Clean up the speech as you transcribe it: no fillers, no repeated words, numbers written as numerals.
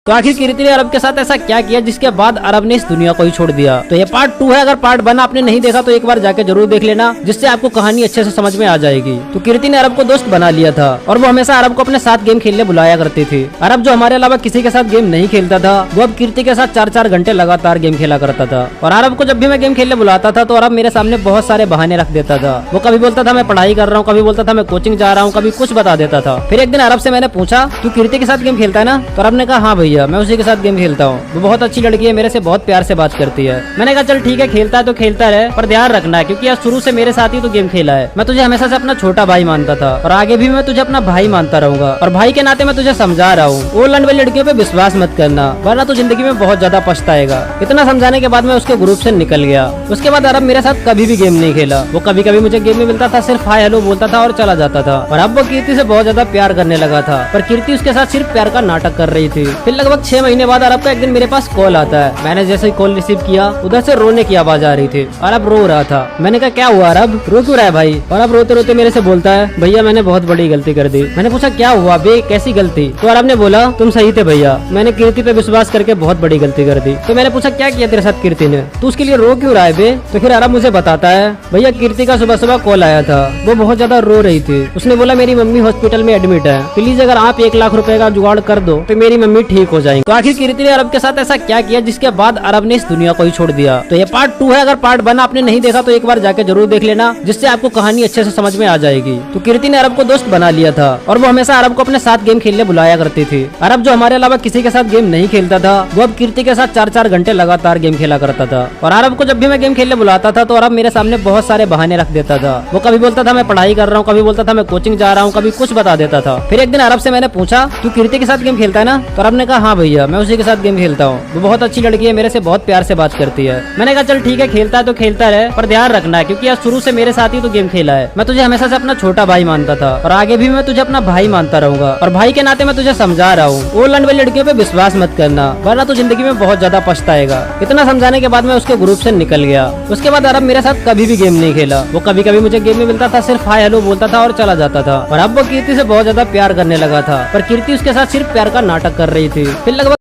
तो आखिर कीर्ति ने अरब के साथ ऐसा क्या किया जिसके बाद अरब ने इस दुनिया को ही छोड़ दिया। तो ये पार्ट 2 है। अगर पार्ट 1 आपने नहीं देखा तो एक बार जाके जरूर देख लेना, जिससे आपको कहानी अच्छे से समझ में आ जाएगी। तो कीर्ति ने अरब को दोस्त बना लिया था और वो हमेशा अरब को अपने साथ गेम खेलने बुलाया करती थी। अरब जो हमारे अलावा किसी के साथ गेम नहीं खेलता था, वो अब कीर्ति के साथ 4-4 घंटे लगातार गेम खेला करता था। और अरब को जब भी मैं गेम खेलने बुलाता था तो अरब मेरे सामने बहुत सारे बहाने रख देता था। वो कभी बोलता था मैं पढ़ाई कर रहा हूँ, कभी बोलता था मैं कोचिंग जा रहा हूँ, कभी कुछ बता देता था। फिर एक दिन अरब से मैंने पूछा तू कीर्ति के साथ गेम खेलता है ना? तो अरब ने कहा हाँ भैया मैं उसी के साथ गेम खेलता हूँ, वो बहुत अच्छी लड़की है, मेरे से बहुत प्यार से बात करती है। मैंने कहा चल ठीक है खेलता है तो खेलता रहे, पर ध्यान रखना है क्योंकि यार शुरू से मेरे साथ ही तो गेम खेला है। मैं तुझे हमेशा से अपना छोटा भाई मानता था और आगे भी मैं तुझे अपना भाई मानता रहूंगा। और भाई के नाते मैं तुझे समझा रहा हूँ, वो लंड वाली लड़कियों पे विश्वास मत करना वरना तो जिंदगी में बहुत ज्यादा पछताएगा। इतना समझाने के बाद मैं उसके ग्रुप से निकल गया। उसके बाद अरब मेरे साथ कभी भी गेम नहीं खेला। वो कभी कभी मुझे गेम में मिलता था, सिर्फ हाय हेलो बोलता था और चला जाता था। और अब वो कीर्ति से बहुत ज्यादा प्यार करने लगा था, पर कीर्ति उसके साथ सिर्फ प्यार का नाटक कर रही थी। फिर लगभग 6 महीने बाद अरब का एक दिन मेरे पास कॉल आता है। मैंने जैसे ही कॉल रिसीव किया उधर से रोने की आवाज आ रही थी। अरब रो रहा था। मैंने कहा क्या हुआ अरब, रो क्यों रहा है भाई? और अब रोते रोते मेरे से बोलता है भैया मैंने बहुत बड़ी गलती कर दी। मैंने पूछा क्या हुआ बे, कैसी गलती? तो अरब ने बोला तुम सही थे भैया, मैंने कीर्ति पे विश्वास करके बहुत बड़ी गलती कर दी। तो मैंने पूछा क्या किया तेरे साथ कीर्ति ने, तू उसके लिए रो क्यों रहा है बे? तो फिर अरब मुझे बताता है भैया कीर्ति का सुबह सुबह कॉल आया था, वो बहुत ज्यादा रो रही थी। उसने बोला मेरी मम्मी हॉस्पिटल में एडमिट है, प्लीज अगर आप 1 लाख रुपए का जुगाड़ कर दो तो मेरी मम्मी ठीक हो जाएंगी। तो आखिर कीर्ति ने अरब के साथ ऐसा क्या किया जिसके बाद अरब ने इस दुनिया को ही छोड़ दिया। तो ये पार्ट 2 है। अगर पार्ट 1 आपने नहीं देखा तो एक बार जाके जरूर देख लेना, जिससे आपको कहानी अच्छे से समझ में आ जाएगी। तो कीर्ति ने अरब को दोस्त बना लिया था और वो हमेशा अरब को अपने साथ गेम खेलने बुलाया करती थी। अरब जो हमारे अलावा किसी के साथ गेम नहीं खेलता था, वो अब कीर्ति के साथ 4-4 घंटे लगातार गेम खेला करता था। और अरब को जब भी मैं गेम खेलने बुलाता था तो अरब मेरे सामने बहुत सारे बहाने रख देता था। वो कभी बोलता था मैं पढ़ाई कर रहा हूँ, कभी बोलता था मैं कोचिंग जा रहा हूँ, कभी कुछ बता देता था। फिर एक दिन अरब से मैंने पूछा तू कीर्ति के साथ गेम खेलता है ना? तो अरब ने कहा हाँ भैया मैं उसी के साथ गेम खेलता हूँ, वो बहुत अच्छी लड़की है, मेरे से बहुत प्यार से बात करती है। मैंने कहा चल ठीक है खेलता है तो खेलता रहे, पर ध्यान रखना है क्योंकि यार शुरू से मेरे साथ ही तो गेम खेला है। मैं तुझे हमेशा से अपना छोटा भाई मानता था और आगे भी मैं तुझे अपना भाई मानता रहूंगा। और भाई के नाते मैं तुझे समझा रहा हूँ, वो लंड वाली लड़कियों पे विश्वास मत करना वरना तो जिंदगी में बहुत ज्यादा पछताएगा। इतना समझाने के बाद मैं उसके ग्रुप से निकल गया। उसके बाद अरब मेरे साथ कभी भी गेम नहीं खेला। वो कभी कभी मुझे गेम में मिलता था, सिर्फ हाय हेलो बोलता था और चला जाता था। और अब वो कीर्ति से बहुत ज्यादा प्यार करने लगा था, पर कीर्ति उसके साथ सिर्फ प्यार का नाटक कर रही थी। फिर लगभग